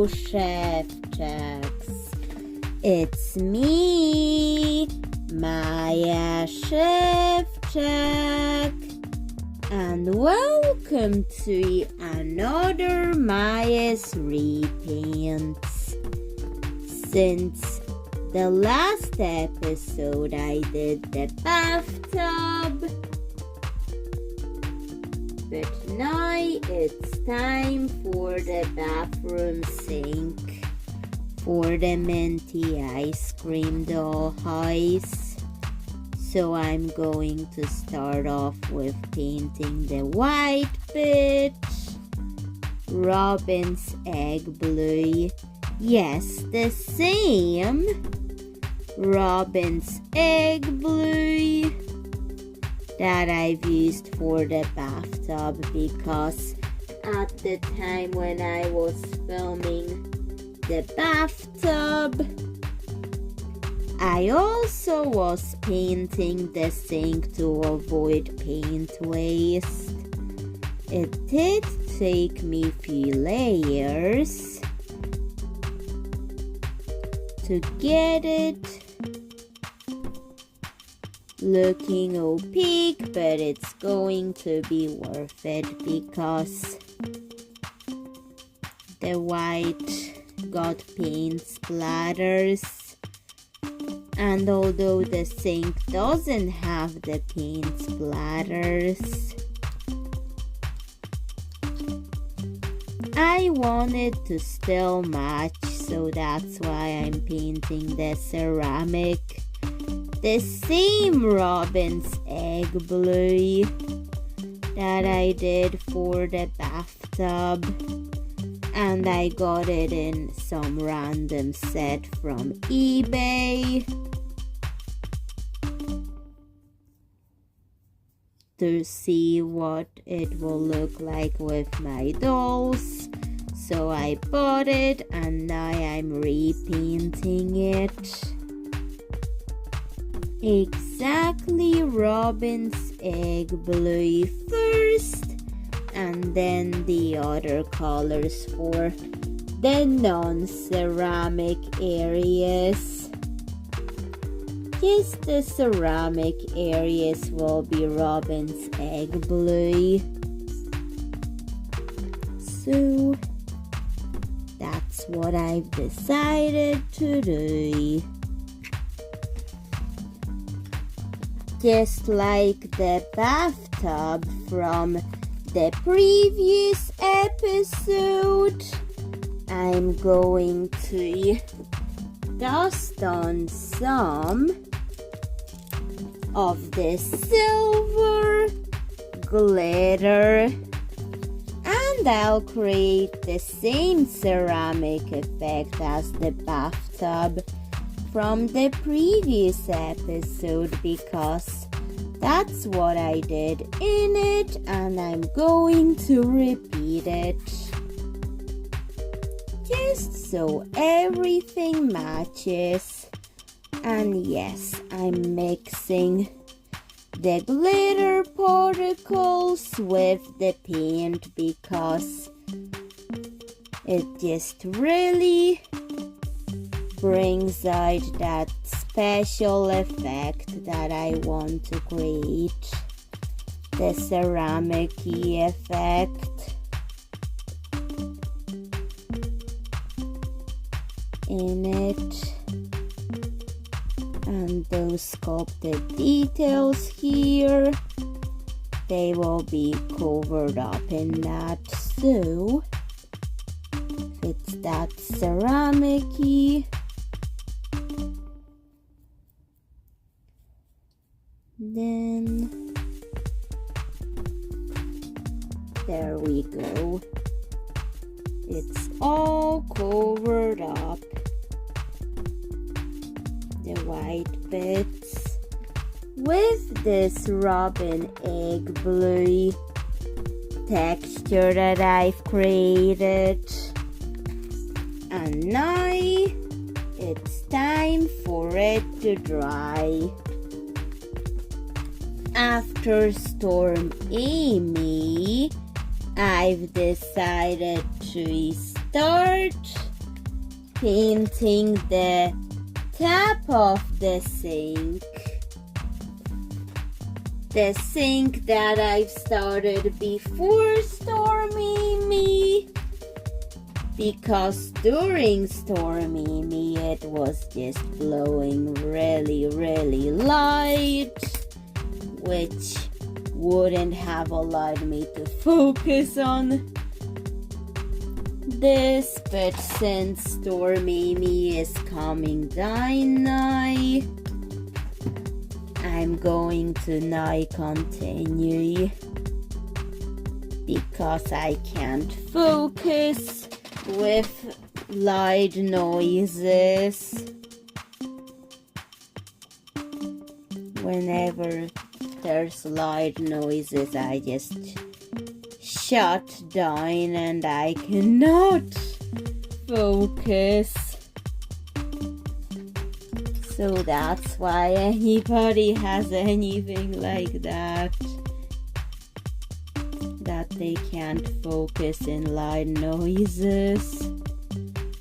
Chef Jacks. It's me, Maja Chef Jack, and welcome to another Maja's Repaints. Since the last episode I did the bathtub, but now it's time for the bathroom sink for the minty ice cream dollhouse. So I'm going to start off with painting the white bit, Robin's egg blue. Yes, the same Robin's egg blue that I've used for the bathtub, because at the time when I was filming the bathtub, I also was painting the sink to avoid paint waste. It did take me few layers to get it looking opaque, but it's going to be worth it because the white got paint splatters, and although the sink doesn't have the paint splatters, I wanted to still match, so that's why I'm painting the ceramic the same Robin's egg blue that I did for the bathtub, and I got it in some random set from eBay to see what it will look like with my dolls. So I bought it and now I'm repainting it exactly Robin's egg blue first, and then the other colors for the non-ceramic areas. Just the ceramic areas will be Robin's egg blue. So that's what I've decided to do. Just like the bathtub from the previous episode, I'm going to dust on some of the silver glitter, and I'll create the same ceramic effect as the bathtub from the previous episode, because that's what I did in it and I'm going to repeat it just so everything matches. And yes, I'm mixing the glitter particles with the paint because it just really brings out that special effect that I want to create, the ceramic-y effect in it. And those sculpted details here, they will be covered up in that, so it's that ceramic-y. Then there we go. It's all covered up, the white bits, with this robin egg blue texture that I've created. And now it's time for it to dry. After Storm Amy, I've decided to start painting the tap of the sink. The sink that I've started before Stormy Me. Because during Stormy Me it was just blowing really, really light, which wouldn't have allowed me to focus on this, but since Stormy Me is coming down now, I'm going to now continue because I can't focus with loud noises. Whenever there's loud noises, I just shut down and I cannot focus. So that's why anybody has anything like that they can't focus in loud noises.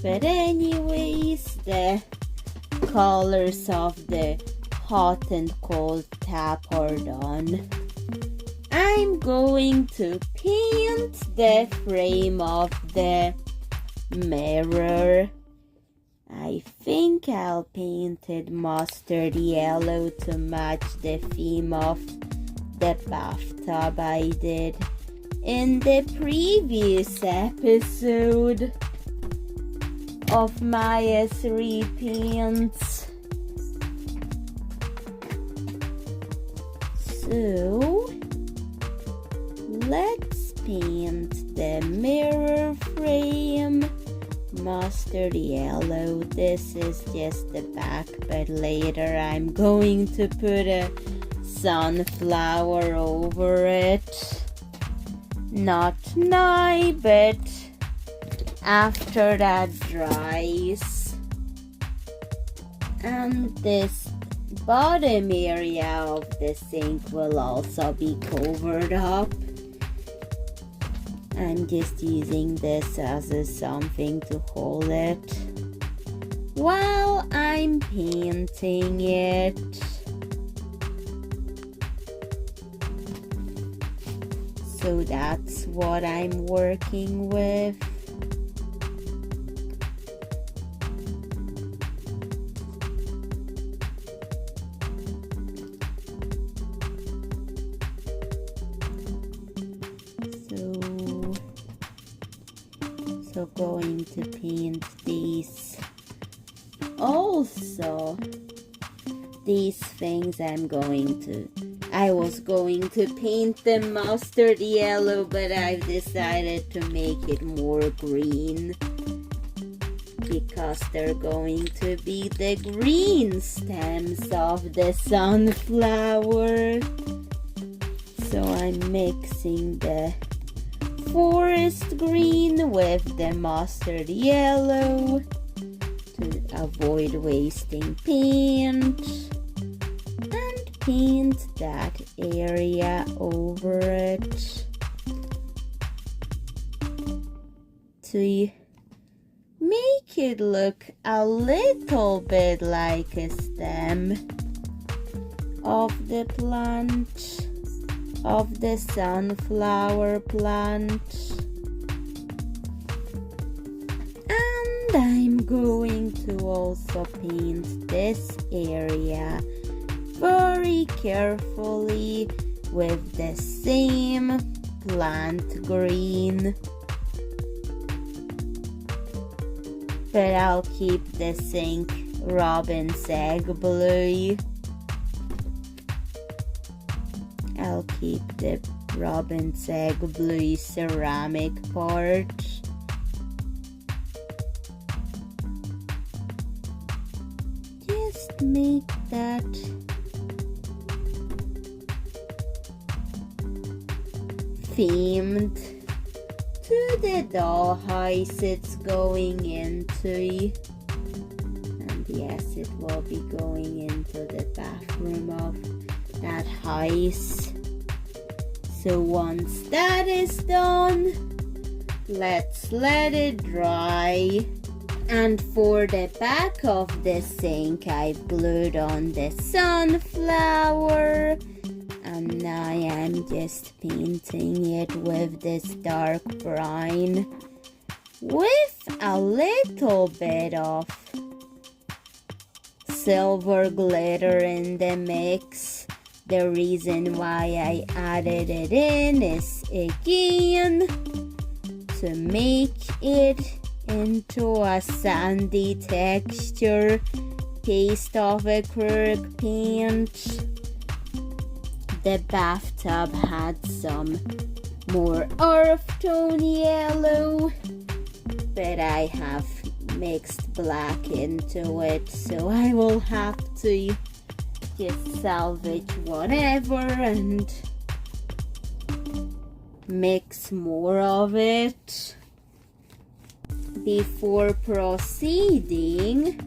But anyways, the colors of the hot and cold tap are done. I'm going to paint the frame of the mirror. I think I'll paint it mustard yellow to match the theme of the bathtub I did in the previous episode of Maja's Repaints. So let's paint the mirror frame mustard yellow. This is just the back, but later I'm going to put a sunflower over it. Not now, but after that dries. And this bottom area of the sink will also be covered up. I'm just using this as something to hold it while I'm painting it. So that's what I'm working with. So going to paint these. Also, these things I was going to paint them mustard yellow, but I've decided to make it more green because they're going to be the green stems of the sunflower. So I'm mixing the forest green with the mustard yellow to avoid wasting paint, and paint that area over it to make it look a little bit like a stem of the plant, of the sunflower plant. And I'm going to also paint this area very carefully with the same plant green. But I'll keep the sink robin's egg blue. I'll keep the robin's egg blue ceramic part. Just make that themed to the dollhouse it's going into. And yes, it will be going into the bathroom of that house. So once that is done, let's let it dry And for the back of the sink, I glued on the sunflower. And I am just painting it with this dark brown with a little bit of silver glitter in the mix. The reason why I added it in is again to make it into a sandy texture paste of acrylic paint. The bathtub had some more earth tone yellow, but I have mixed black into it, so I will have to just salvage whatever and mix more of it before proceeding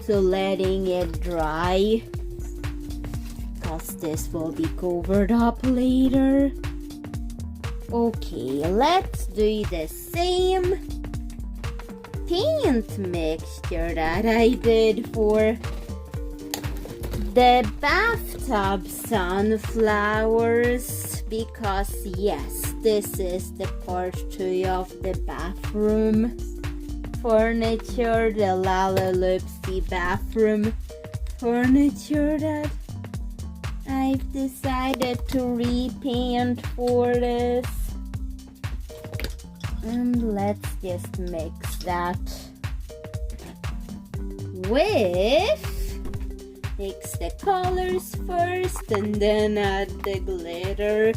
to letting it dry, because this will be covered up later. Okay, let's do the same paint mixture that I did for the bathtub sunflowers, because yes, this is the part 2 of the bathroom furniture, the Lalaloopsy bathroom furniture that I've decided to repaint for this. And let's just mix that mix the colors first and then add the glitter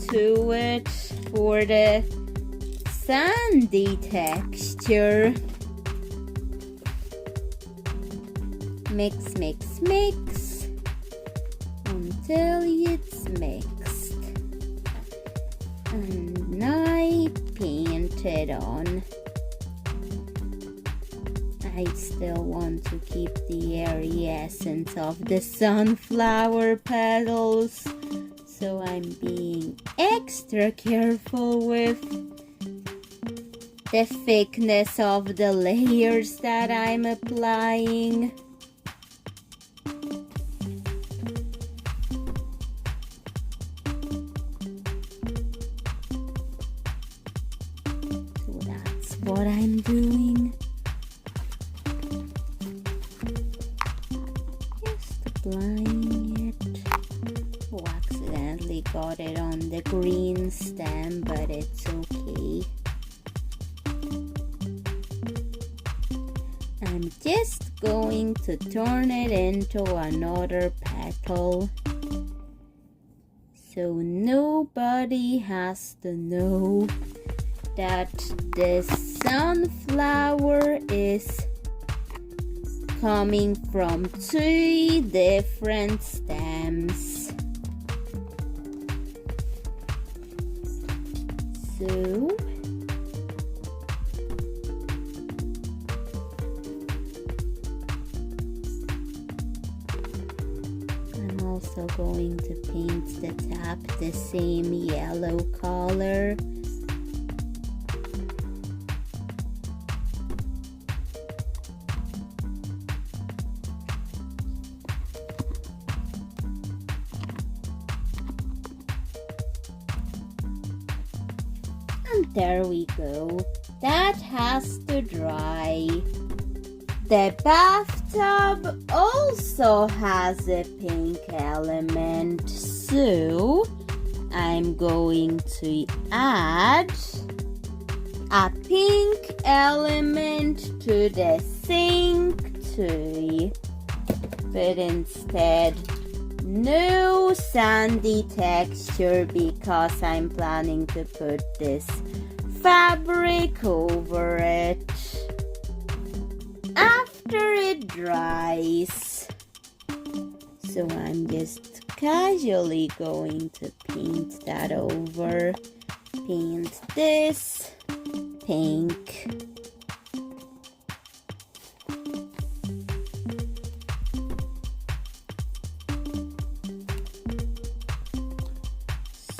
to it for the sandy texture. Mix, mix, mix until it's mixed. And I paint it on. I still want to keep the airy essence of the sunflower petals, so I'm being extra careful with the thickness of the layers that I'm applying. So that's what I'm doing. Applying it. Oh, accidentally got it on the green stem, but it's okay. I'm just going to turn it into another petal, so nobody has to know that the sunflower is coming from 2 different stems. So I'm also going to paint the top the same yellow color. And there we go. That has to dry. The bathtub also has a pink element, so I'm going to add a pink element to the sink too. But instead, no sandy texture, because I'm planning to put this fabric over it after it dries. So I'm just casually going to paint that over. Paint this pink.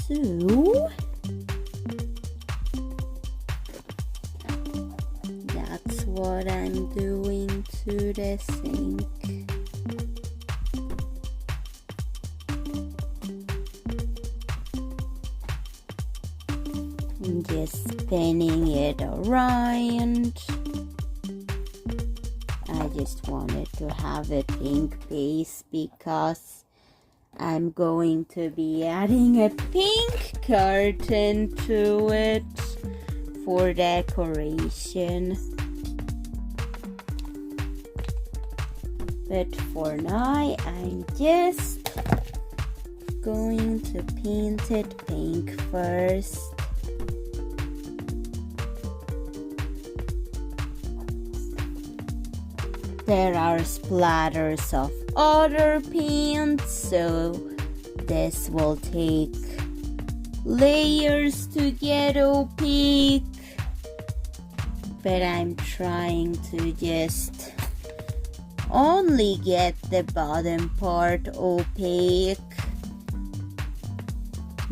So that's what I'm doing to the sink. I'm just spinning it around. I just wanted to have a pink base because I'm going to be adding a pink curtain to it for decoration. But for now, I'm just going to paint it pink first. There are splatters of other paint, so this will take layers to get opaque. But I'm trying to just only get the bottom part opaque,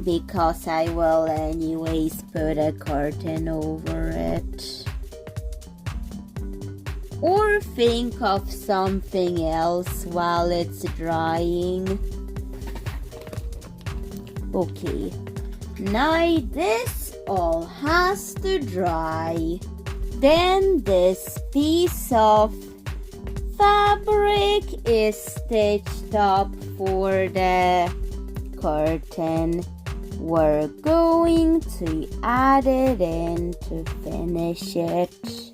because I will anyways put a curtain over it. Or think of something else while it's drying. Okay, now this all has to dry. Then this piece of fabric is stitched up for the curtain. We're going to add it in to finish it.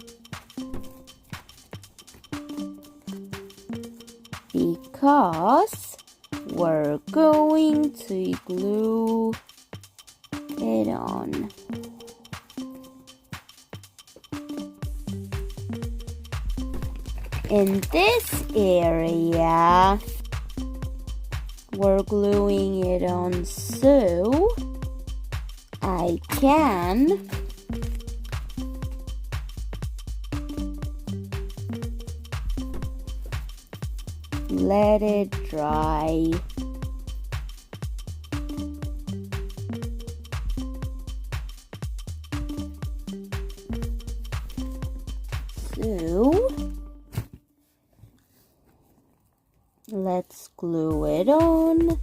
Because we're going to glue it on. In this area, we're gluing it on so I can let it dry. So let's glue it on.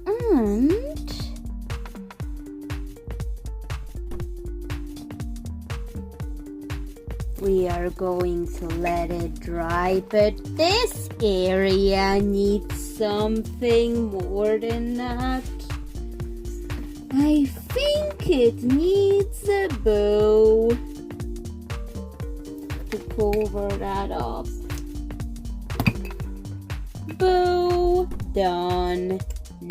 And we are going to let it dry, but this area needs something more than that. I think it needs a bow to cover that up. Bow done.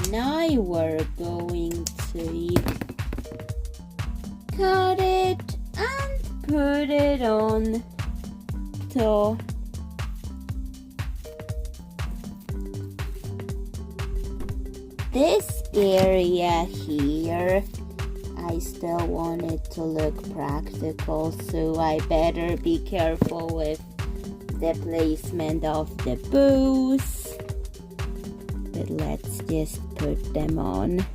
Now we're going to cut it and put it on top. This area here, I still want it to look practical, so I better be careful with the placement of the bows. But let's just put them on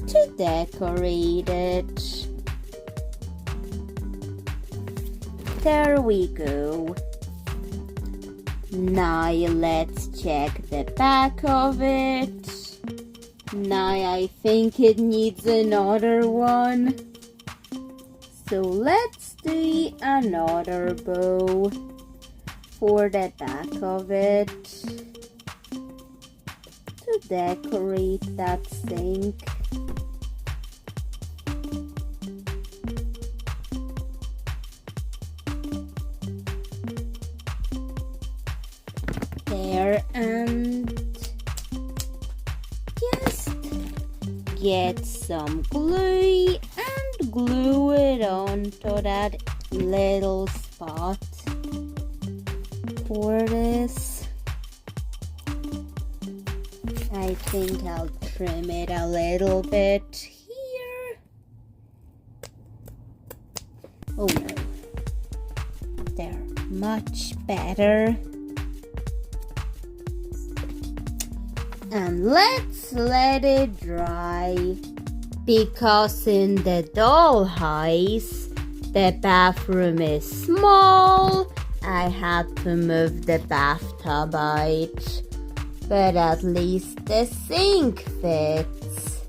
to decorate it. There we go. Now let's check the back of it. Now I think it needs another one. So let's do another bow for the back of it to decorate that sink. There, and just get some glue and glue it onto that little spot for this. I think I'll trim it a little bit here. Oh no, they're much better. And let's let it dry, Because in the dollhouse, the bathroom is small, I had to move the bathtub out. But at least the sink fits.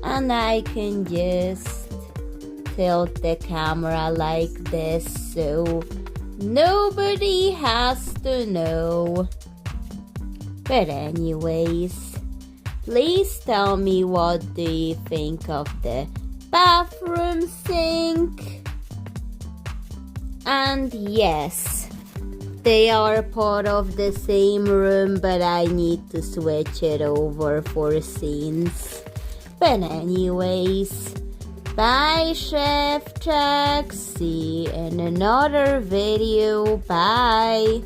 And I can just tilt the camera like this so nobody has to know. But anyways, please tell me, what do you think of the bathroom sink? And yes, they are part of the same room, but I need to switch it over for scenes. But anyways, bye Chef Jack. See you in another video. Bye.